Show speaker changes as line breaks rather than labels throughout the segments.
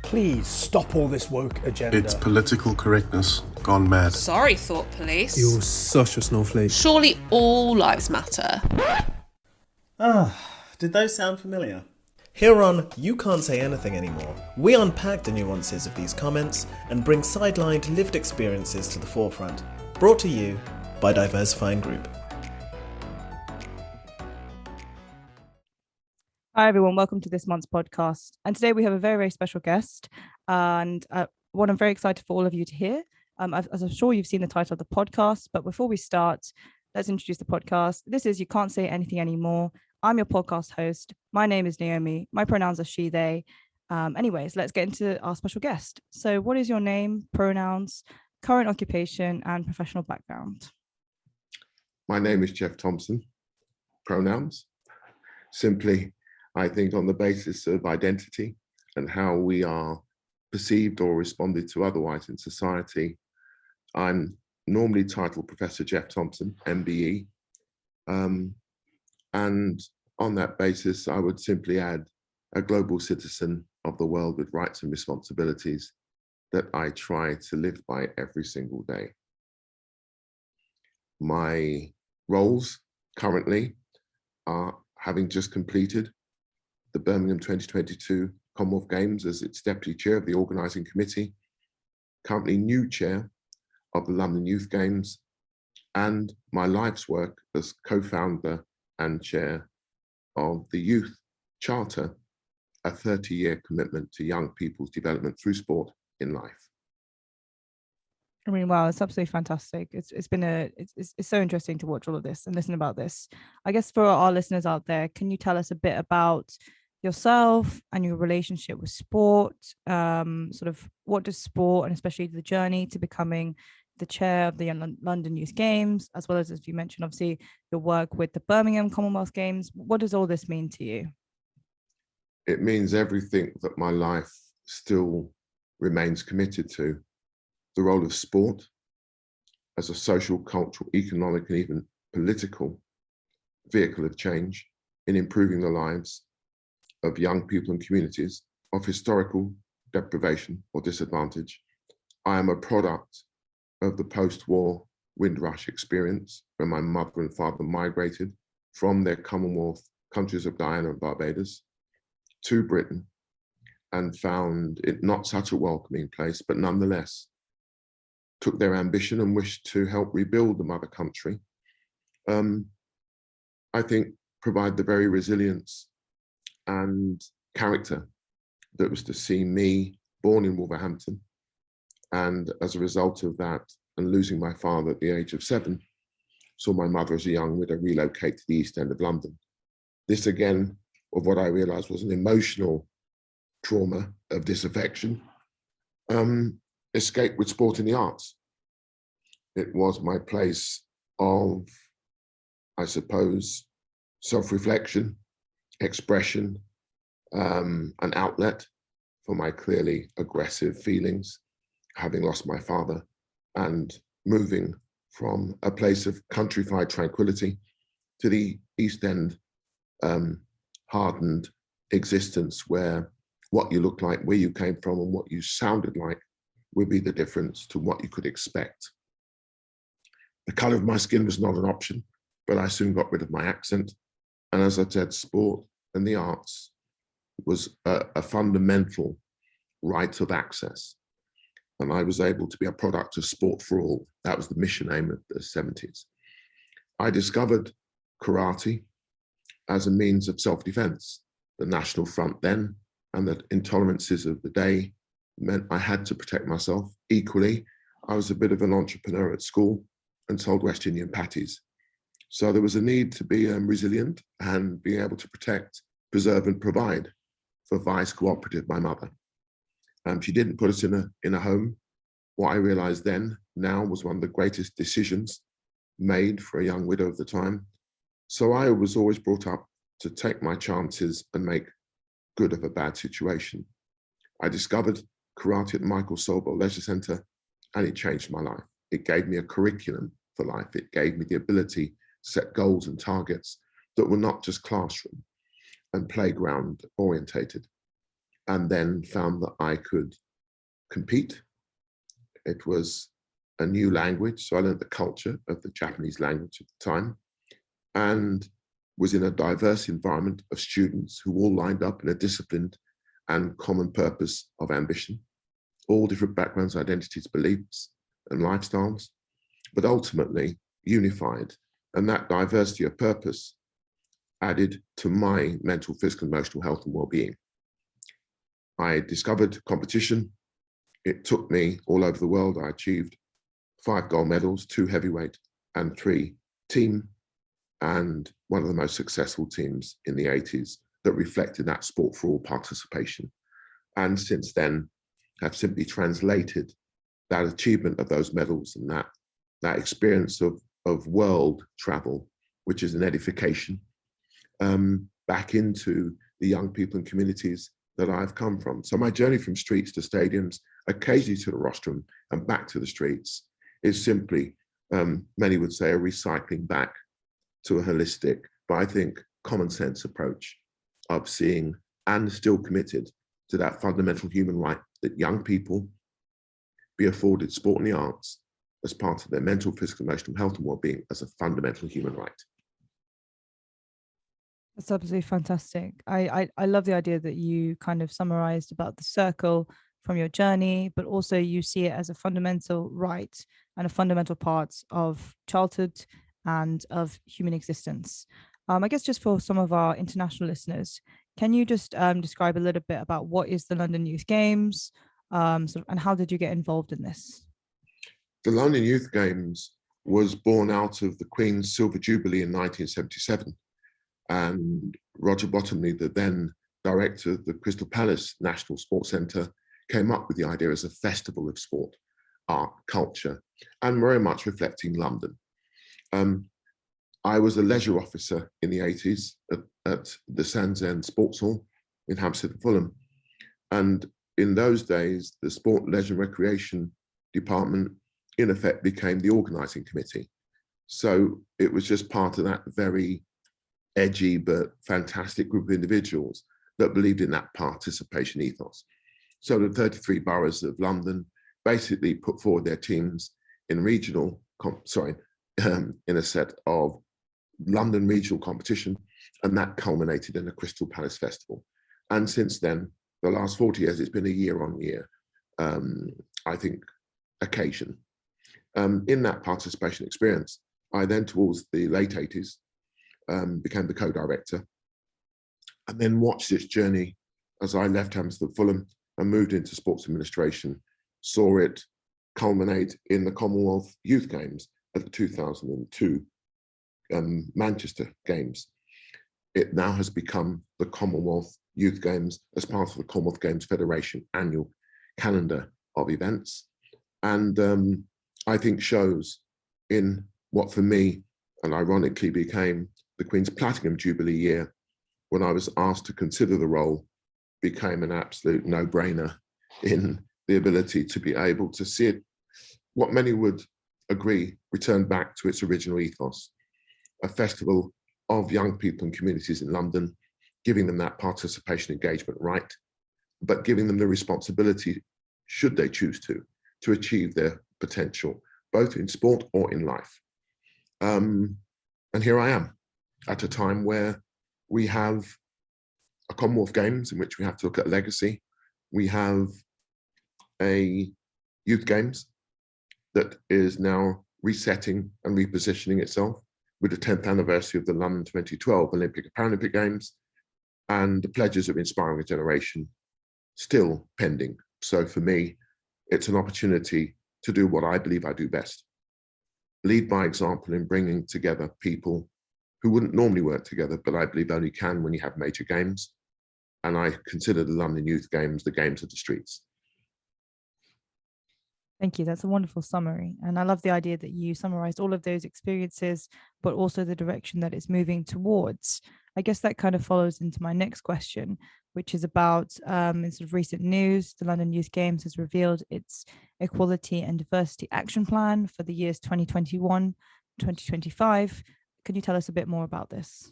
Please stop all this woke agenda.
It's political correctness gone mad.
Sorry, Thought Police.
You're such a snowflake.
Surely all lives matter.
Did those sound familiar? Here on You Can't Say Anything Anymore, we unpack the nuances of these comments and bring sidelined lived experiences to the forefront. Brought to you by Diversifying Group.
Hi everyone, welcome to this month's podcast. And today we have a very, very special guest and one I'm very excited for all of you to hear. As I'm sure you've seen the title of the podcast, but before we start, let's introduce the podcast. This is You Can't Say Anything Anymore. I'm your podcast host. My name is Naomi. My pronouns are she, they. Anyways, let's get into our special guest. So what is your name, pronouns, current occupation and professional background?
My name is Geoff Thompson. Pronouns, simply I think on the basis of identity and how we are perceived or responded to otherwise in society. I'm normally titled Professor Geoff Thompson MBE. And on that basis, I would simply add a global citizen of the world with rights and responsibilities that I try to live by every single day. My roles currently are having just completed the Birmingham 2022 Commonwealth Games as its Deputy Chair of the Organising Committee, currently new Chair of the London Youth Games, and my life's work as co-founder and Chair of the Youth Charter, a 30-year commitment to young people's development through sport in life.
I mean, wow, it's absolutely fantastic. It's so interesting to watch all of this and listen about this. I guess for our listeners out there, can you tell us a bit about yourself and your relationship with sport? Sort of what does sport, and especially the journey to becoming the chair of the London Youth Games, as well as you mentioned, obviously, your work with the Birmingham Commonwealth Games. What does all this mean to you?
It means everything that my life still remains committed to. The role of sport as a social, cultural, economic, and even political vehicle of change in improving the lives of young people and communities of historical deprivation or disadvantage. I am a product of the post-war Windrush experience when my mother and father migrated from their Commonwealth countries of Guyana and Barbados to Britain and found it not such a welcoming place, but nonetheless took their ambition and wished to help rebuild the mother country. I think provide the very resilience and character that was to see me born in Wolverhampton. And as a result of that, and losing my father at the age of 7, saw my mother as a young widow relocate to the East End of London. This again, of what I realized was an emotional trauma of disaffection, escape with sport and the arts. It was my place of, I suppose, self-reflection, expression, an outlet for my clearly aggressive feelings, having lost my father and moving from a place of countrified tranquility to the East End hardened existence where what you look like, where you came from and what you sounded like would be the difference to what you could expect. The color of my skin was not an option, but I soon got rid of my accent. And as I said, sport and the arts was a fundamental right of access. And I was able to be a product of sport for all. That was the mission aim of the 70s. I discovered karate as a means of self-defense. The National Front then and the intolerances of the day meant I had to protect myself. Equally, I was a bit of an entrepreneur at school and sold West Indian patties. So there was a need to be resilient and be able to protect, preserve and provide for Vice Cooperative, my mother. She didn't put us in a home. What I realized then, now, was one of the greatest decisions made for a young widow of the time. So I was always brought up to take my chances and make good of a bad situation. I discovered karate at the Michael Sobel Leisure Centre and it changed my life. It gave me a curriculum for life. It gave me the ability to set goals and targets that were not just classroom and playground orientated. and then found that I could compete. It was a new language, so I learned the culture of the Japanese language at the time, and was in a diverse environment of students who all lined up in a disciplined and common purpose of ambition, all different backgrounds, identities, beliefs, and lifestyles, but ultimately unified. And that diversity of purpose added to my mental, physical, emotional health and well-being. I discovered competition. It took me all over the world. I achieved 5 gold medals, 2 heavyweight and 3 team, and one of the most successful teams in the 80s that reflected that sport for all participation. And since then, have simply translated that achievement of those medals and that experience of world travel, which is an edification, back into the young people and communities that I've come from. So my journey from streets to stadiums, occasionally to the rostrum and back to the streets, is simply, many would say, a recycling back to a holistic, but I think common sense approach of seeing and still committed to that fundamental human right that young people be afforded sport and the arts as part of their mental, physical, emotional health and well-being as a fundamental human right.
That's absolutely fantastic. I love the idea that you kind of summarized about the circle from your journey, but also you see it as a fundamental right and a fundamental part of childhood and of human existence. I guess just for some of our international listeners, can you just describe a little bit about what is the London Youth Games, and how did you get involved in this?
The London Youth Games was born out of the Queen's Silver Jubilee in 1977. And Roger Bottomley, the then director of the Crystal Palace National Sports Centre, came up with the idea as a festival of sport, art, culture, and very much reflecting London. I was a leisure officer in the 80s at the Sands End Sports Hall in Hampstead and Fulham. And in those days, the Sport, Leisure and Recreation Department, in effect, became the organising committee. So it was just part of that very edgy but fantastic group of individuals that believed in that participation ethos. So the 33 boroughs of London basically put forward their teams in regional, in a set of London regional competition, and that culminated in a Crystal Palace Festival. And since then, the last 40 years, it's been a year-on-year, I think, occasion. In that participation experience, I then, towards the late 80s, became the co-director, and then watched its journey as I left Hampstead Fulham and moved into sports administration, saw it culminate in the Commonwealth Youth Games at the 2002 Manchester Games. It now has become the Commonwealth Youth Games as part of the Commonwealth Games Federation annual calendar of events. And I think shows in what for me, and ironically became the Queen's Platinum Jubilee year, when I was asked to consider the role, became an absolute no-brainer in the ability to be able to see it, what many would agree, return back to its original ethos, a festival of young people and communities in London, giving them that participation engagement right, but giving them the responsibility, should they choose to achieve their potential, both in sport or in life. And here I am at a time where we have a Commonwealth Games in which we have to look at legacy. We have a Youth Games that is now resetting and repositioning itself with the 10th anniversary of the London 2012 Olympic and Paralympic Games, and the pledges of inspiring a generation still pending. So for me, it's an opportunity to do what I believe I do best. Lead by example in bringing together people who wouldn't normally work together, but I believe only can when you have major games. And I consider the London Youth Games the games of the streets.
Thank you. That's a wonderful summary. And I love the idea that you summarized all of those experiences, but also the direction that it's moving towards. I guess that kind of follows into my next question, which is about in sort of recent news, the London Youth Games has revealed its Equality and Diversity Action Plan for the years 2021, 2025. Can you tell us a bit more about this?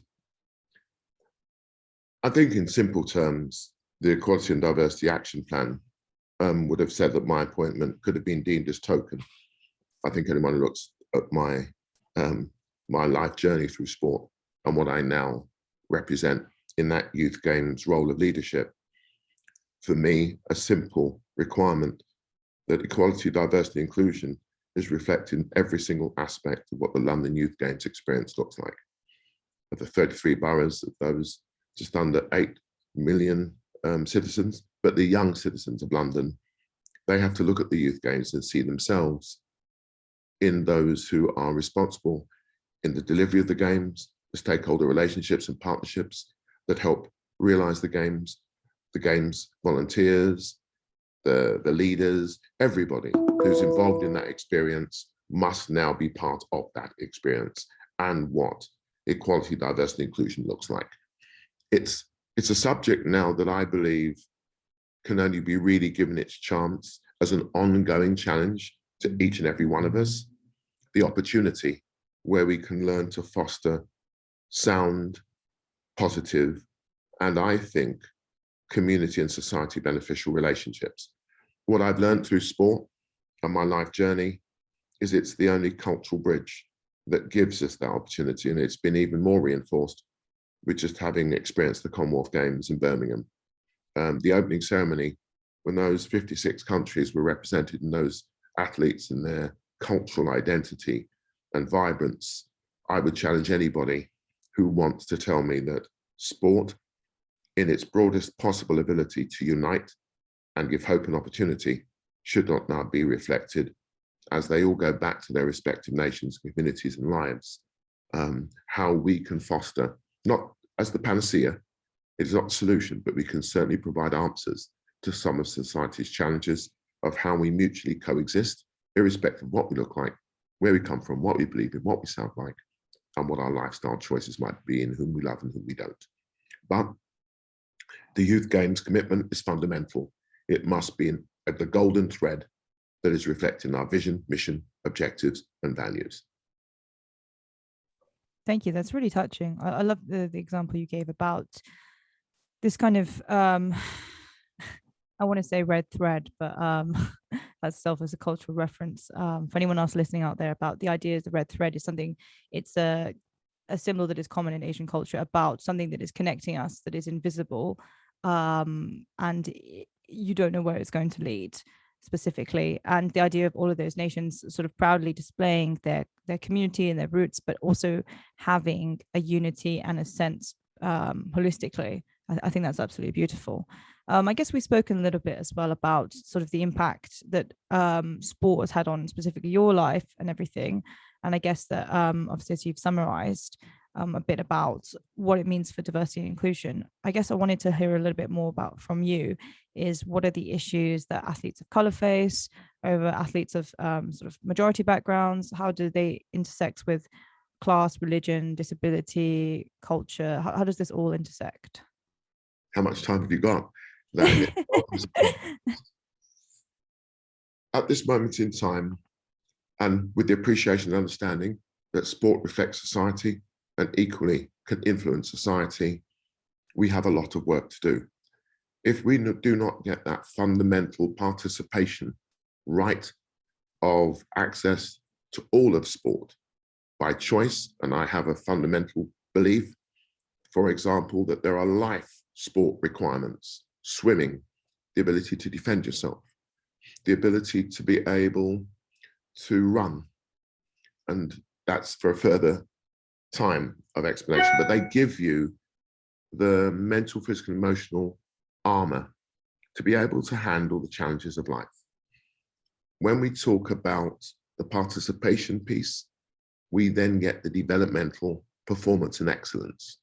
I think in simple terms, the Equality and Diversity Action Plan would have said that my appointment could have been deemed as token. I think anyone who looks at my life journey through sport and what I now represent in that Youth Games role of leadership, for me, a simple requirement that equality, diversity, inclusion is reflected in every single aspect of what the London Youth Games experience looks like. Of the 33 boroughs, of those just under 8 million citizens, but the young citizens of London, they have to look at the Youth Games and see themselves in those who are responsible in the delivery of the Games, the stakeholder relationships and partnerships that help realise the Games volunteers, the leaders, everybody who's involved in that experience must now be part of that experience and what equality, diversity, inclusion looks like. It's a subject now that I believe can only be really given its chance as an ongoing challenge to each and every one of us, the opportunity where we can learn to foster sound, positive, and I think community and society beneficial relationships. What I've learned through sport and my life journey is it's the only cultural bridge that gives us that opportunity, and it's been even more reinforced with just having experienced the Commonwealth Games in Birmingham. The opening ceremony, when those 56 countries were represented and those athletes and their cultural identity and vibrance, I would challenge anybody who wants to tell me that sport, in its broadest possible ability to unite and give hope and opportunity, should not now be reflected as they all go back to their respective nations, communities and lives, how we can foster, not as the panacea, it is not the solution, but we can certainly provide answers to some of society's challenges of how we mutually coexist, irrespective of what we look like, where we come from, what we believe in, what we sound like, and what our lifestyle choices might be and whom we love and whom we don't. But the Youth Games commitment is fundamental. It must be the golden thread that is reflected in our vision, mission, objectives, and values.
Thank you. That's really touching. I love the example you gave about this kind of, I want to say red thread, but that's self as a cultural reference. For anyone else listening out there, about the idea of the red thread is something, it's a symbol that is common in Asian culture about something that is connecting us, that is invisible, and you don't know where it's going to lead specifically. And the idea of all of those nations sort of proudly displaying their community and their roots, but also having a unity and a sense holistically. I think that's absolutely beautiful. I guess we've spoken a little bit as well about sort of the impact that sport has had on specifically your life and everything. And I guess that obviously, as you've summarized a bit about what it means for diversity and inclusion, I guess I wanted to hear a little bit more about from you is what are the issues that athletes of color face over athletes of sort of majority backgrounds? How do they intersect with class, religion, disability, culture? How does this all intersect?
How much time have you got? At this moment in time, and with the appreciation and understanding that sport reflects society and equally can influence society, we have a lot of work to do. If we do not get that fundamental participation right of access to all of sport by choice, and I have a fundamental belief, for example, that there are life sport requirements, swimming, the ability to defend yourself, the ability to be able to run. And that's for a further time of explanation, but they give you the mental, physical, emotional armor to be able to handle the challenges of life. When we talk about the participation piece, we then get the developmental performance and excellence.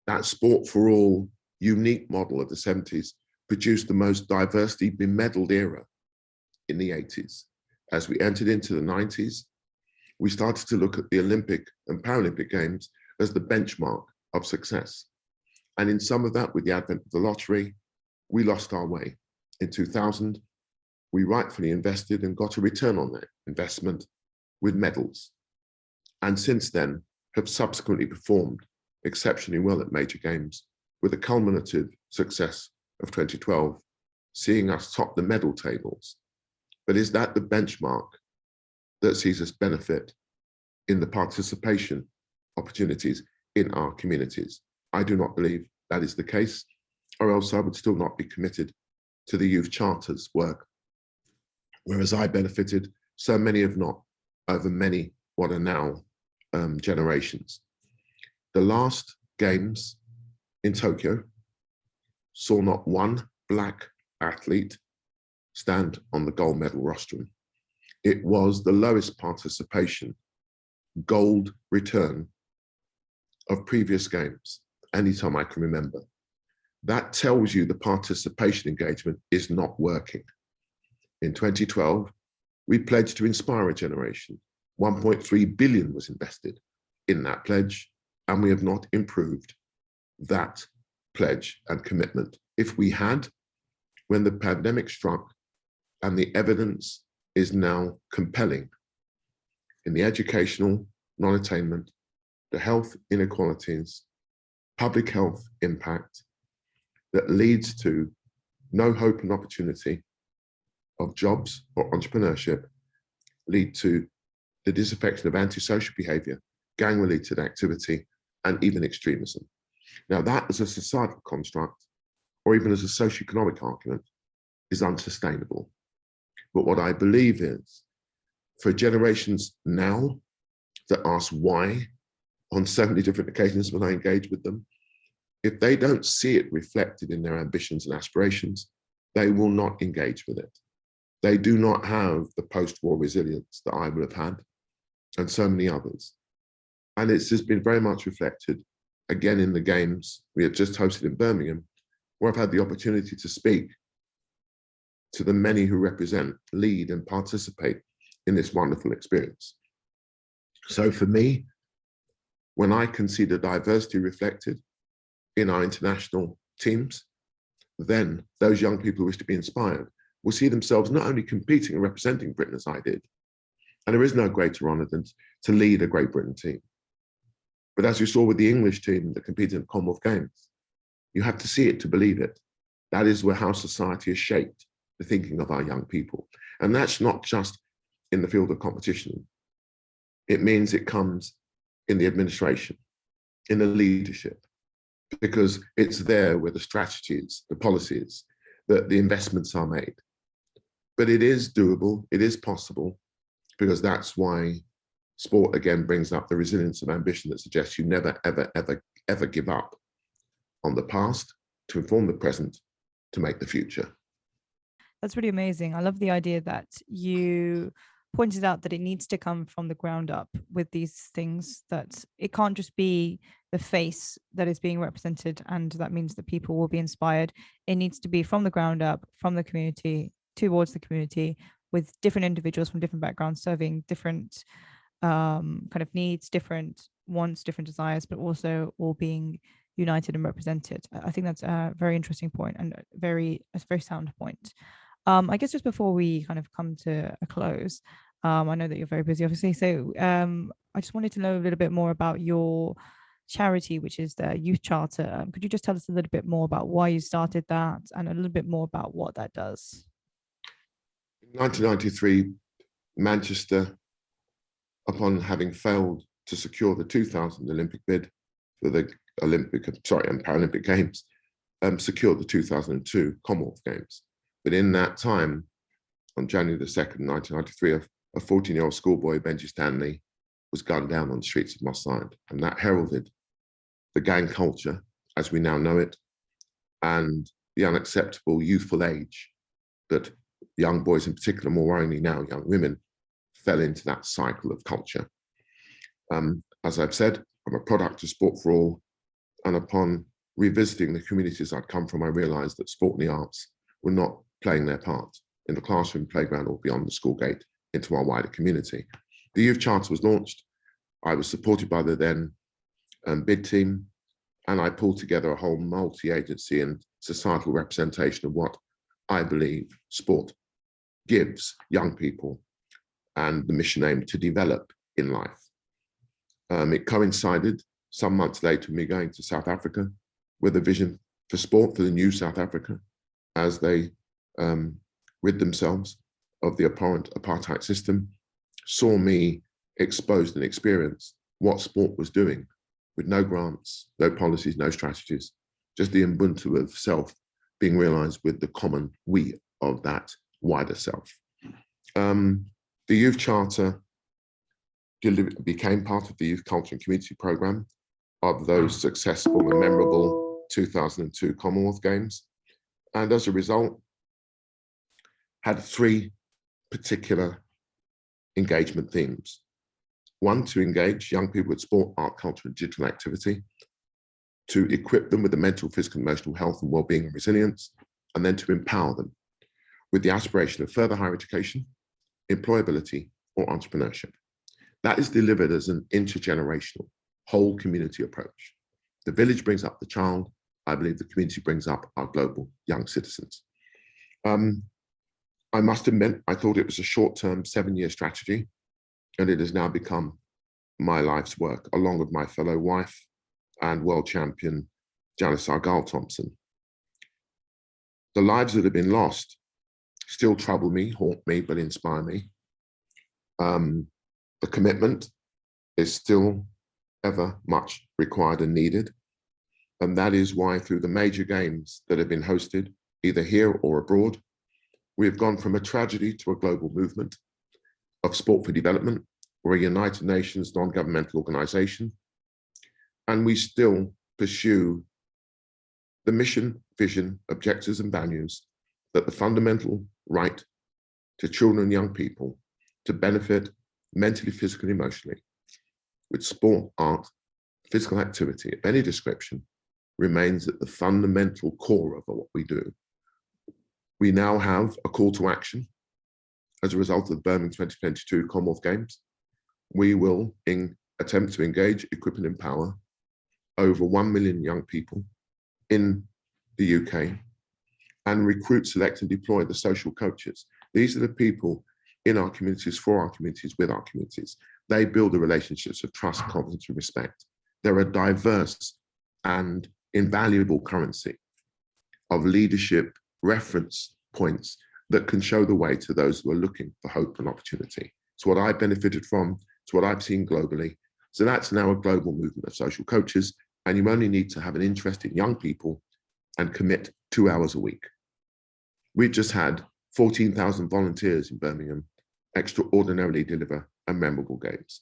That sport for all unique model of the 70s produced the most diversity bemedaled era in the 80s. As we entered into the 90s, we started to look at the Olympic and Paralympic Games as the benchmark of success. And in some of that, with the advent of the lottery, we lost our way. In 2000, we rightfully invested and got a return on that investment with medals. And since then, have subsequently performed exceptionally well at major games with a culminative success of 2012, seeing us top the medal tables. But is that the benchmark that sees us benefit in the participation opportunities in our communities? I do not believe that is the case, or else I would still not be committed to the Youth Charter's work. Whereas I benefited, so many have not, over many what are now generations. The last Games in Tokyo saw not one Black athlete stand on the gold medal rostrum. It was the lowest participation gold return of previous Games, anytime I can remember. That tells you the participation engagement is not working. In 2012, we pledged to inspire a generation. 1.3 billion was invested in that pledge, and we have not improved that pledge and commitment. If we had, when the pandemic struck, and the evidence is now compelling in the educational non-attainment, the health inequalities, public health impact that leads to no hope and opportunity of jobs or entrepreneurship, lead to the disaffection of antisocial behavior, gang-related activity, and even extremism. Now that as a societal construct, or even as a socioeconomic argument, is unsustainable. But what I believe is, for generations now that ask why on so many different occasions when I engage with them, if they don't see it reflected in their ambitions and aspirations, they will not engage with it. They do not have the post-war resilience that I would have had, and so many others. And it's just been very much reflected, again, in the Games we have just hosted in Birmingham, where I've had the opportunity to speak to the many who represent, lead, and participate in this wonderful experience. So for me, when I can see the diversity reflected in our international teams, then those young people who wish to be inspired will see themselves not only competing and representing Britain as I did, and there is no greater honour than to lead a Great Britain team. But as you saw with the English team that competed in the Commonwealth Games, you have to see it to believe it. That is where how society has shaped the thinking of our young people. And that's not just in the field of competition. It means it comes in the administration, in the leadership, because it's there where the strategies, the policies, the investments are made. But it is doable, it is possible, because that's why sport again brings up the resilience of ambition that suggests you never, ever, ever, ever give up on the past to inform the present to make the future.
That's really amazing. I love the idea that you pointed out that it needs to come from the ground up with these things, that it can't just be the face that is being represented and that means that people will be inspired. It needs to be from the ground up, from the community, towards the community, with different individuals from different backgrounds serving different kind of needs, different wants, different desires, but also all being united and represented. I think that's a very interesting point and a very sound point. I guess just before we kind of come to a close, I know that you're very busy, obviously. So I just wanted to know a little bit more about your charity, which is the Youth Charter. Could you just tell us a little bit more about why you started that and a little bit more about what that does?
In 1993, Manchester, upon having failed to secure the 2000 Olympic bid for the Paralympic Games, secured the 2002 Commonwealth Games. But in that time, on January the 2nd, 1993, a 14-year-old schoolboy, Benji Stanley, was gunned down on the streets of Moss Side. And that heralded the gang culture, as we now know it, and the unacceptable youthful age that young boys in particular, more worryingly now, young women, fell into that cycle of culture. As I've said, I'm a product of Sport for All, and upon revisiting the communities I'd come from, I realised that sport and the arts were not playing their part in the classroom, playground, or beyond the school gate into our wider community. The Youth Charter was launched. I was supported by the then bid team, and I pulled together a whole multi-agency and societal representation of what I believe sport gives young people and the mission aim to develop in life. It coincided some months later with me going to South Africa with a vision for sport for the new South Africa, as they rid themselves of the abhorrent apartheid system, saw me exposed and experience what sport was doing with no grants, no policies, no strategies, just the Ubuntu of self being realized with the common we of that wider self. The Youth Charter became part of the Youth Culture and Community Programme of those successful and memorable 2002 Commonwealth Games. And as a result, had 3 particular engagement themes. 1, to engage young people with sport, art, culture, and digital activity, to equip them with the mental, physical, emotional health and well-being and resilience, and then to empower them with the aspiration of further higher education, employability, or entrepreneurship. That is delivered as an intergenerational, whole community approach. The village brings up the child. I believe the community brings up our global young citizens. I must admit, I thought it was a short-term 7-year strategy, and it has now become my life's work, along with my fellow wife and world champion, Geoff Thompson. The lives that have been lost still trouble me, haunt me, but inspire me. The commitment is still ever much required and needed. And that is why through the major games that have been hosted, either here or abroad, we have gone from a tragedy to a global movement of sport for development. We're a United Nations non-governmental organization, and we still pursue the mission, vision, objectives, and values that the fundamental right to children and young people to benefit mentally, physically, and emotionally with sport, art, physical activity of any description remains at the fundamental core of what we do. We now have a call to action as a result of the Birmingham 2022 Commonwealth Games. We will attempt to engage, equip, and empower over 1 million young people in the UK and recruit, select, and deploy the social coaches. These are the people in our communities, for our communities, with our communities. They build the relationships of trust, confidence, and respect. They're a diverse and invaluable currency of leadership reference points that can show the way to those who are looking for hope and opportunity. It's what I benefited from. It's what I've seen globally. So that's now a global movement of social coaches, and you only need to have an interest in young people and commit 2 hours a week. We've just had 14,000 volunteers in Birmingham extraordinarily deliver a memorable games.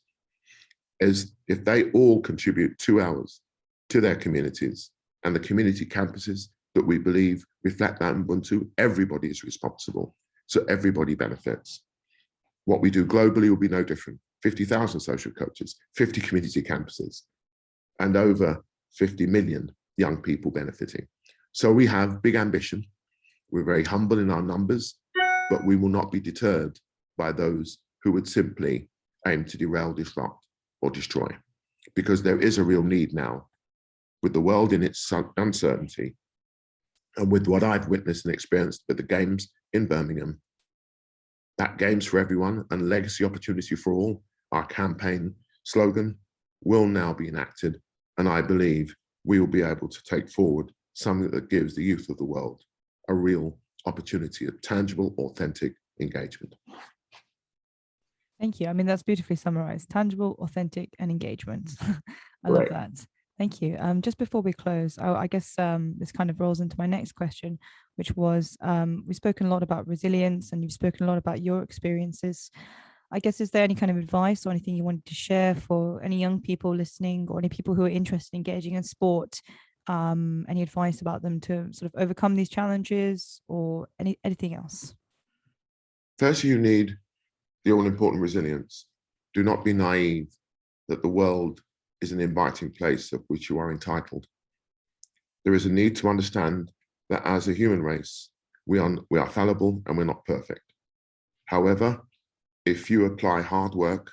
As if they all contribute 2 hours to their communities and the community campuses that we believe reflect that Ubuntu, everybody is responsible, so everybody benefits. What we do globally will be no different. 50,000 social coaches, 50 community campuses, and over 50 million young people benefiting. So we have big ambition. We're very humble in our numbers, but we will not be deterred by those who would simply aim to derail, disrupt, or destroy. Because there is a real need now, with the world in its uncertainty, and with what I've witnessed and experienced with the Games in Birmingham, that Games for everyone and legacy opportunity for all, our campaign slogan, will now be enacted. And I believe we will be able to take forward something that gives the youth of the world a real opportunity of tangible, authentic engagement.
Thank you. I mean, that's beautifully summarized. Tangible, authentic, and engagement. I love that. Thank you. Just before we close, I guess this kind of rolls into my next question, which was, we've spoken a lot about resilience and you've spoken a lot about your experiences. I guess, is there any kind of advice or anything you wanted to share for any young people listening or any people who are interested in engaging in sport? Any advice about them to sort of overcome these challenges or anything else?
First, you need the all-important resilience. Do not be naive that the world is an inviting place of which you are entitled. There is a need to understand that as a human race, we are fallible and we're not perfect. However, if you apply hard work,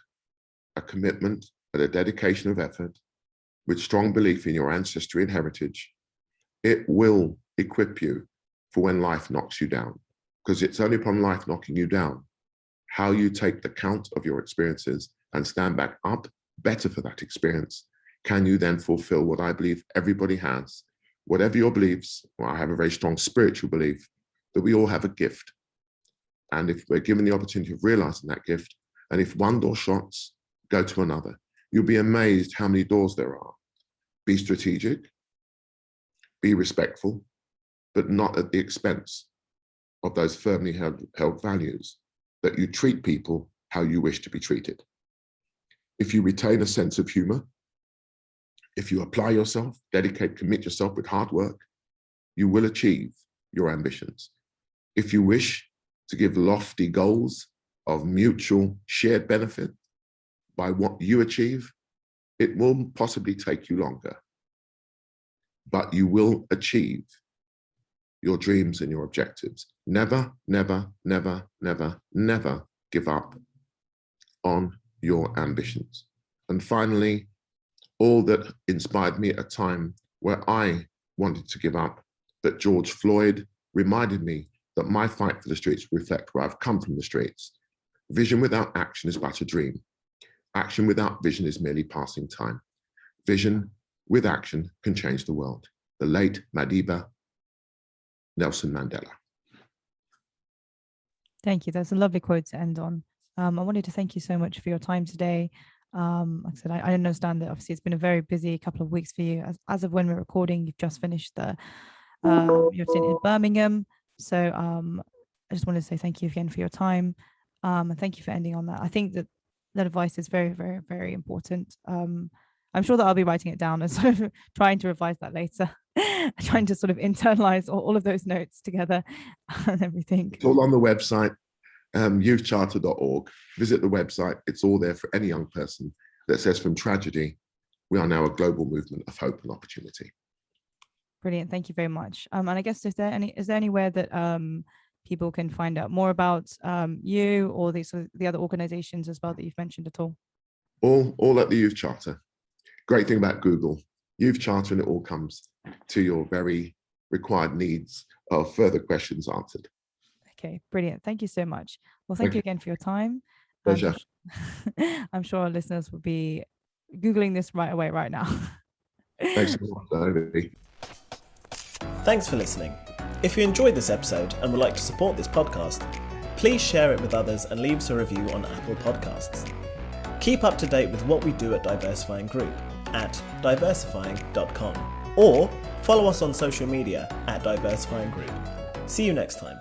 a commitment, and a dedication of effort, with strong belief in your ancestry and heritage, it will equip you for when life knocks you down. Because it's only upon life knocking you down, how you take the count of your experiences and stand back up better for that experience, can you then fulfill what I believe everybody has. Whatever your beliefs, well, I have a very strong spiritual belief that we all have a gift. And if we're given the opportunity of realizing that gift, and if one door shuts, go to another, you'll be amazed how many doors there are. Be strategic, be respectful, but not at the expense of those firmly held values, that you treat people how you wish to be treated. If you retain a sense of humor, if you apply yourself, dedicate, commit yourself with hard work, you will achieve your ambitions. If you wish to give lofty goals of mutual shared benefit by what you achieve, it will possibly take you longer, but you will achieve your dreams and your objectives. Never, never, never, never, never give up on your ambitions. And finally, all that inspired me at a time where I wanted to give up, but George Floyd reminded me that my fight for the streets reflect where I've come from, the streets. Vision without action is but a dream. Action without vision is merely passing time. Vision with action can change the world. The late Madiba Nelson Mandela.
Thank you. That's a lovely quote to end on. I wanted to thank you so much for your time today. Like I said, I understand that obviously it's been a very busy couple of weeks for you. As of when we're recording, you've just finished your stint in Birmingham. So I just wanted to say thank you again for your time. And thank you for ending on that. I think that advice is very, very, very important. I'm sure that I'll be writing it down and sort of trying to revise that later, trying to sort of internalize all of those notes together and everything.
It's all on the website, youthcharter.org. Visit the website. It's all there for any young person that says, from tragedy, we are now a global movement of hope and opportunity.
Brilliant. Thank you very much. And I guess is there anywhere that people can find out more about you or the other organizations as well that you've mentioned at all?
All at the Youth Charter. Great thing about Google, Youth Charter, and it all comes to your very required needs of further questions answered.
Okay, brilliant. Thank you so much. Well, thank you again for your time.
Pleasure.
I'm sure our listeners will be Googling this right away right now.
Thanks so much, Naomi.
Thanks for listening. If you enjoyed this episode and would like to support this podcast, please share it with others and leave us a review on Apple Podcasts. Keep up to date with what we do at Diversifying Group at diversifying.com or follow us on social media at Diversifying Group. See you next time.